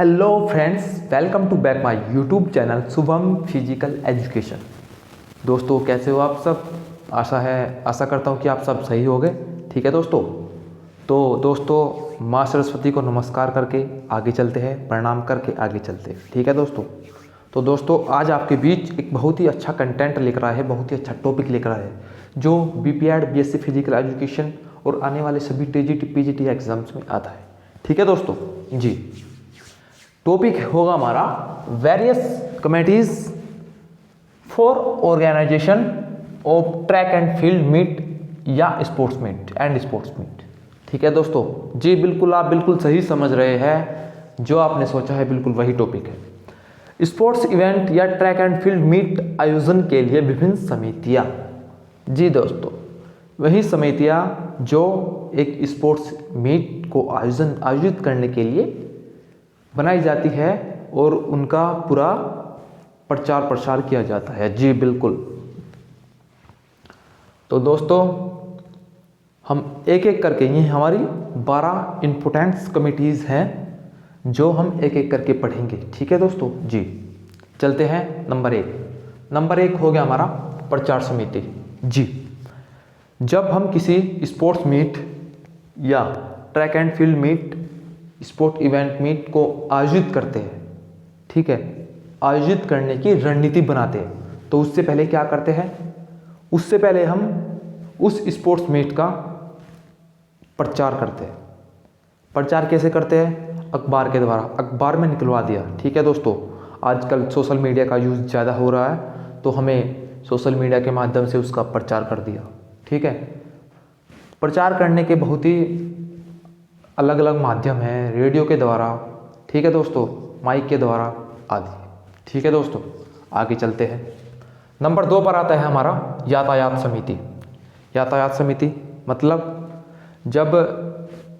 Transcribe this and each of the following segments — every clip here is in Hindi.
Hello friends, welcome to back my YouTube channel Shubham physical education. दोस्तों कैसे हो आप सब। आशा करता हूँ कि आप सब सही होंगे। ठीक है दोस्तों, तो दोस्तों माँ सरस्वती को नमस्कार करके आगे चलते हैं, प्रणाम करके आगे चलते हैं। ठीक है दोस्तों, तो दोस्तों आज आपके बीच एक बहुत ही अच्छा कंटेंट लेकर आया है, बहुत ही अच्छा टॉपिक लेकर आया है जो बीपीएड बीएससी फिजिकल एजुकेशन और आने वाले सभी टीजीटी पीजीटी एग्जाम्स में आता है। ठीक है दोस्तों जी, टॉपिक होगा हमारा various committees for organisation of track and field meet या sports meet and sports meet. ठीक है दोस्तों जी, बिल्कुल आप बिल्कुल सही समझ रहे हैं, जो आपने सोचा है बिल्कुल वही टॉपिक है। स्पोर्ट्स इवेंट या ट्रैक एंड फील्ड मीट आयोजन के लिए विभिन्न समितियां। जी दोस्तों, वही समितियां जो एक स्पोर्ट्स मीट को आयोजित करने के लिए बनाई जाती है और उनका पूरा प्रचार प्रसार किया जाता है। जी बिल्कुल, तो दोस्तों हम एक एक करके, ये हमारी 12 इम्पोर्टेंट्स कमिटीज़ हैं जो हम एक एक करके पढ़ेंगे। ठीक है दोस्तों जी, चलते हैं। नंबर एक हो गया हमारा प्रचार समिति। जी, जब हम किसी स्पोर्ट्स मीट या track and field meet, sport event meet को आयोजित करते हैं, ठीक है, आयोजित करने की रणनीति बनाते हैं, तो उससे पहले क्या करते हैं, उससे पहले हम उस स्पोर्ट्स मीट का प्रचार करते हैं। प्रचार कैसे करते हैं? अखबार के द्वारा, अखबार में निकलवा दिया। ठीक है दोस्तों, आजकल सोशल मीडिया का यूज़ ज़्यादा हो रहा है, तो हमें सोशल मीडिया के माध्यम से उसका प्रचार कर दिया। ठीक है, प्रचार करने के बहुत ही अलग अलग माध्यम हैं, रेडियो के द्वारा, ठीक है दोस्तों, माइक के द्वारा आदि। ठीक है दोस्तों, आगे चलते हैं। नंबर 2 पर आता है हमारा यातायात समिति। यातायात समिति मतलब जब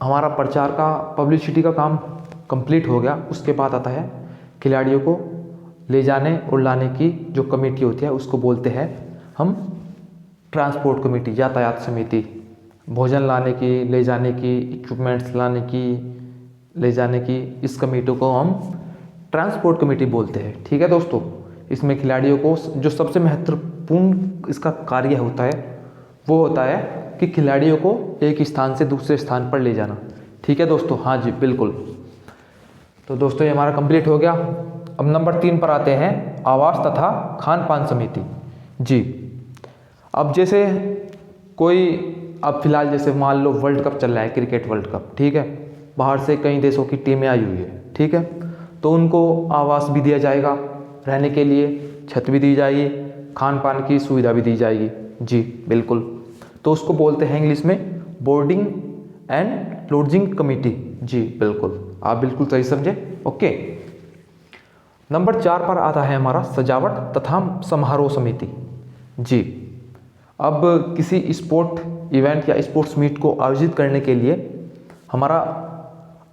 हमारा प्रचार का, पब्लिसिटी का काम कंप्लीट हो गया, उसके बाद आता है खिलाड़ियों को ले जाने और लाने की जो कमेटी होती है उसको बोलते हैं हम ट्रांसपोर्ट कमेटी, यातायात समिति। भोजन लाने की, ले जाने की, इक्विपमेंट्स लाने की, ले जाने की, इस कमेटी को हम ट्रांसपोर्ट कमेटी बोलते हैं। ठीक है दोस्तों, इसमें खिलाड़ियों को जो सबसे महत्वपूर्ण इसका कार्य होता है वो होता है कि खिलाड़ियों को एक स्थान से दूसरे स्थान पर ले जाना। ठीक है दोस्तों, हाँ जी बिल्कुल। तो दोस्तों ये हमारा कंप्लीट हो गया। अब नंबर 3 पर आते हैं आवास तथा खान पान समिति। जी, अब जैसे कोई, अब फिलहाल जैसे मान लो वर्ल्ड कप चल रहा है, क्रिकेट वर्ल्ड कप, ठीक है, बाहर से कई देशों की टीमें आई हुई है, ठीक है, तो उनको आवास भी दिया जाएगा, रहने के लिए छत भी दी जाएगी, खान पान की सुविधा भी दी जाएगी। जी बिल्कुल, तो उसको बोलते हैं इंग्लिश में बोर्डिंग एंड लॉजिंग कमेटी। जी बिल्कुल, आप बिल्कुल सही समझे। ओके, नंबर 4 पर आता है हमारा सजावट तथा समारोह समिति। जी, अब किसी स्पोर्ट इवेंट या स्पोर्ट्स मीट को आयोजित करने के लिए हमारा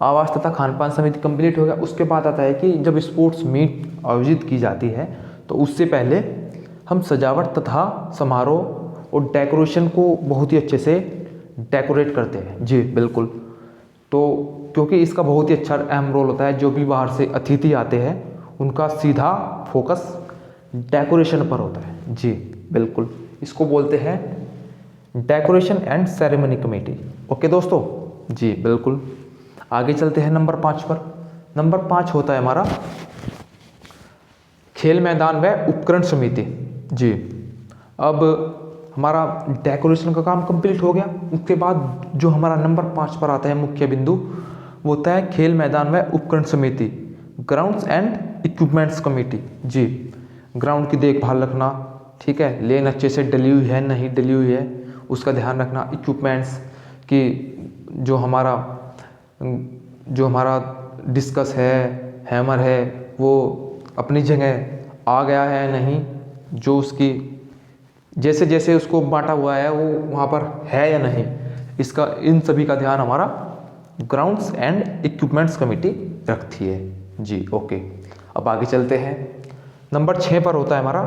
आवास तथा खान पान समिति कंप्लीट हो गया। उसके बाद आता है कि जब स्पोर्ट्स मीट आयोजित की जाती है तो उससे पहले हम सजावट तथा समारोह और डेकोरेशन को बहुत ही अच्छे से डेकोरेट करते हैं। जी बिल्कुल, तो क्योंकि इसका बहुत ही अच्छा अहम रोल होता है, जो भी बाहर से अतिथि आते हैं उनका सीधा फोकस डेकोरेशन पर होता है। जी बिल्कुल, इसको बोलते हैं decoration and ceremony committee. Okay दोस्तों, जी बिल्कुल, आगे चलते हैं नंबर 5 पर। नंबर 5 होता है हमारा खेल मैदान व उपकरण समिति। जी, अब हमारा डेकोरेशन का काम कंप्लीट हो गया, उसके बाद जो हमारा नंबर 5 पर आता है मुख्य बिंदु, वो होता है खेल मैदान व उपकरण समिति, ग्राउंड्स एंड इक्विपमेंट्स कमेटी। जी, ग्राउंड की देखभाल रखना, ठीक है, लेन अच्छे से डली हुई है नहीं डली हुई है उसका ध्यान रखना, इक्विपमेंट्स की जो हमारा डिस्कस है, हैमर है, वो अपनी जगह आ गया है नहीं, जो उसकी जैसे जैसे उसको बांटा हुआ है वो वहाँ पर है या नहीं, इसका, इन सभी का ध्यान हमारा ग्राउंड्स एंड इक्विपमेंट्स कमेटी रखती है। जी ओके, अब आगे चलते हैं। नंबर 6 पर होता है हमारा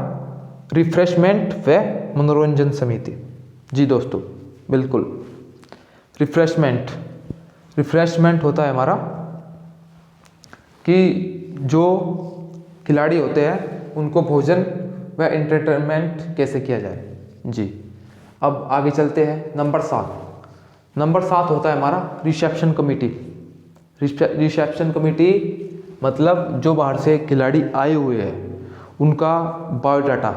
रिफ्रेशमेंट व मनोरंजन समिति। जी दोस्तों बिल्कुल, रिफ्रेशमेंट होता है हमारा कि जो खिलाड़ी होते हैं उनको भोजन व एंटरटेनमेंट कैसे किया जाए। जी, अब आगे चलते हैं। नंबर 7 होता है हमारा रिसेप्शन कमेटी। रिसेप्शन कमेटी मतलब जो बाहर से खिलाड़ी आए हुए हैं उनका बायोडाटा,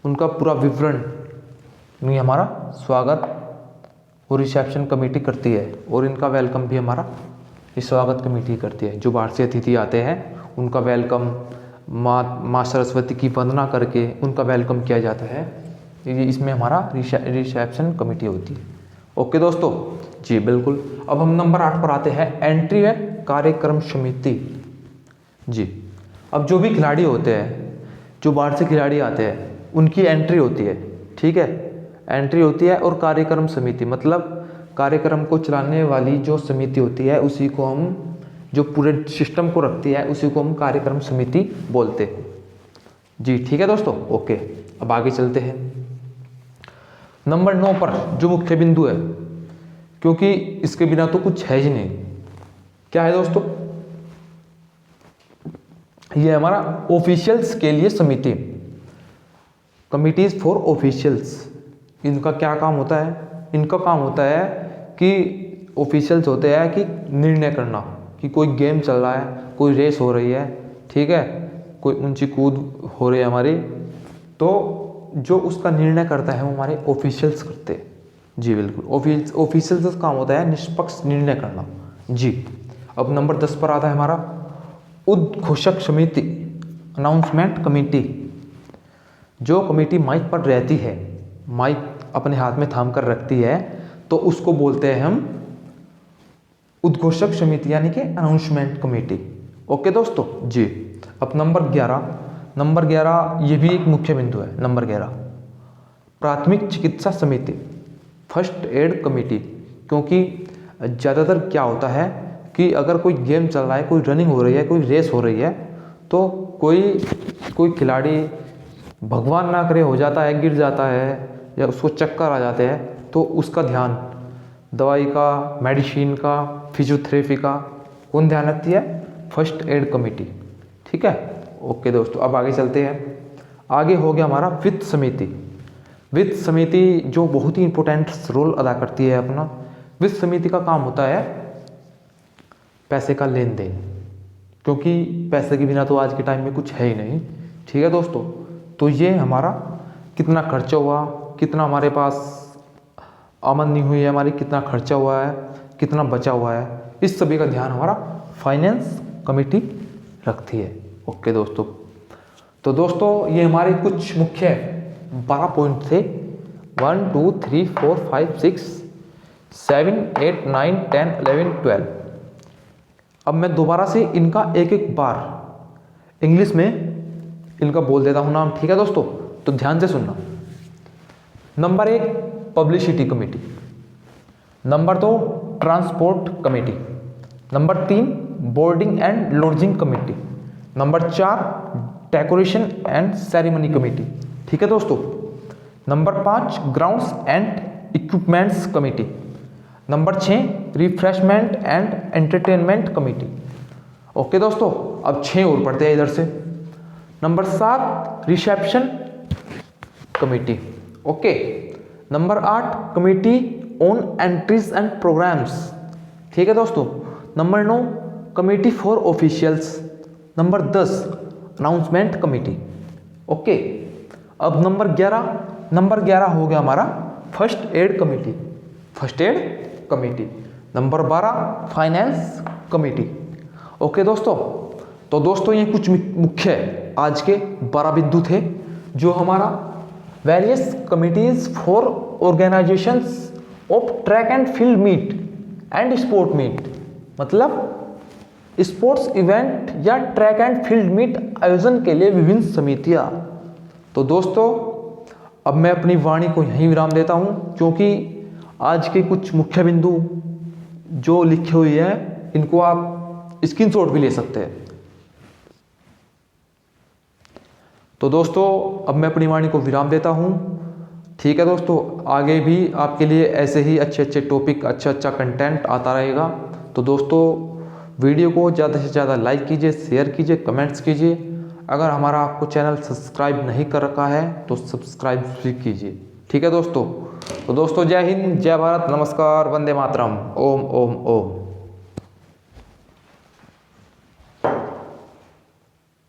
उनका पूरा विवरण में हमारा स्वागत वो रिसेप्शन कमेटी करती है, और इनका वेलकम भी हमारा स्वागत कमेटी करती है। जो बाहर से अतिथि आते हैं उनका वेलकम माँ सरस्वती की वंदना करके उनका वेलकम किया जाता है। इसमें हमारा रिसेप्शन कमेटी होती है। ओके दोस्तों, जी बिल्कुल। अब हम नंबर 8 पर आते हैं, एंट्री व कार्यक्रम समिति। जी, अब जो भी खिलाड़ी होते हैं, जो बाहर से खिलाड़ी आते हैं, उनकी एंट्री होती है, ठीक है, एंट्री होती है। और कार्यक्रम समिति मतलब कार्यक्रम को चलाने वाली जो समिति होती है उसी को हम, जो पूरे सिस्टम को रखती है उसी को हम कार्यक्रम समिति बोलते हैं। जी ठीक है दोस्तों, ओके। अब आगे चलते हैं नंबर 9 पर, जो मुख्य बिंदु है, क्योंकि इसके बिना तो कुछ है ही नहीं। क्या है दोस्तों? ये हमारा ऑफिशियल्स के लिए समिति, कमिटीज फॉर ऑफिशियल्स। इनका क्या काम होता है? इनका काम होता है कि ऑफिशियल्स होते हैं कि निर्णय करना कि कोई गेम चल रहा है, कोई रेस हो रही है, ठीक है, कोई ऊंची कूद हो रही है हमारी, तो जो उसका निर्णय करता है वो हमारे ऑफिशियल्स करते हैं। जी बिल्कुल, ऑफिशियल्स का काम होता है निष्पक्ष निर्णय करना। जी, अब नंबर 10 पर आता है हमारा उद्घोषक समिति, अनाउंसमेंट कमेटी। जो कमेटी माइक पर रहती है, माइक अपने हाथ में थाम कर रखती है, तो उसको बोलते हैं हम उद्घोषक समिति यानी कि अनाउंसमेंट कमेटी। ओके दोस्तों, जी। अब नंबर 11 ये भी एक मुख्य बिंदु है। नंबर 11 प्राथमिक चिकित्सा समिति, फर्स्ट एड कमेटी। क्योंकि ज़्यादातर क्या होता है कि अगर कोई गेम चल रहा है, कोई रनिंग हो रही है, कोई रेस हो रही है, तो कोई खिलाड़ी भगवान ना करे हो जाता है, गिर जाता है या उसको चक्कर आ जाते हैं, तो उसका ध्यान दवाई का, मेडिसिन का, फिजियोथेरेपी का कौन ध्यान रखती है? First aid committee. ठीक है, ओके दोस्तों। अब आगे चलते हैं। आगे हो गया हमारा वित्त समिति। वित्त समिति जो बहुत ही इंपॉर्टेंट रोल अदा करती है अपना। वित्त समिति का काम होता है पैसे का लेन देन, क्योंकि पैसे के बिना तो आज के टाइम में कुछ है ही नहीं। ठीक है दोस्तों, तो ये हमारा कितना खर्चा हुआ, कितना हमारे पास आमदनी हुई है हमारी, कितना खर्चा हुआ है, कितना बचा हुआ है, इस सभी का ध्यान हमारा फाइनेंस कमेटी रखती है। ओके दोस्तों, तो दोस्तों ये हमारे कुछ मुख्य 12 पॉइंट थे। 1 2 3 4 5 6 7 8 9 10 11 12। अब मैं दोबारा से इनका एक एक बार इंग्लिश में इनका बोल देता हूँ नाम। ठीक है दोस्तों, तो ध्यान से सुनना। Number 1 publicity committee, number 2 transport committee, number 3 boarding and lodging committee, number 4 decoration and ceremony committee. ठीक है दोस्तों, number 5 grounds and equipments committee, number 6 refreshment and entertainment committee. Okay दोस्तों, अब 6 और पढ़ते हैं इधर से। Number 7 reception committee. Okay, number 8 committee on entries and programmes. ठीक है दोस्तों, number 9 committee for officials, number 10 announcement committee. Okay, अब नंबर 11 हो गया हमारा first aid committee, first aid committee. Number 12 finance committee. Okay दोस्तों, तो दोस्तों ये कुछ मुख्य आज के 12 बिंदु थे जो हमारा various committees for organisations of track and field meet and sport meet, मतलब स्पोर्ट्स इवेंट या ट्रैक एंड फील्ड मीट आयोजन के लिए विभिन्न समितियां। तो दोस्तों अब मैं अपनी वाणी को यहीं विराम देता हूं, क्योंकि आज के कुछ मुख्य बिंदु जो लिखे हुए हैं इनको आप स्क्रीनशॉट भी ले सकते हैं। तो दोस्तों अब मैं अपनी वाणी को विराम देता हूं। ठीक है दोस्तों, आगे भी आपके लिए ऐसे ही अच्छे अच्छे टॉपिक, अच्छा अच्छा कंटेंट आता रहेगा। तो दोस्तों वीडियो को ज़्यादा से ज़्यादा लाइक कीजिए, शेयर कीजिए, कमेंट्स कीजिए। अगर हमारा आपको चैनल सब्सक्राइब नहीं कर रखा है तो सब्सक्राइब भी कीजिए। ठीक है दोस्तों। तो दोस्तों, जय हिंद, जय भारत, नमस्कार, वंदे मातरम, ओम ओम ओम।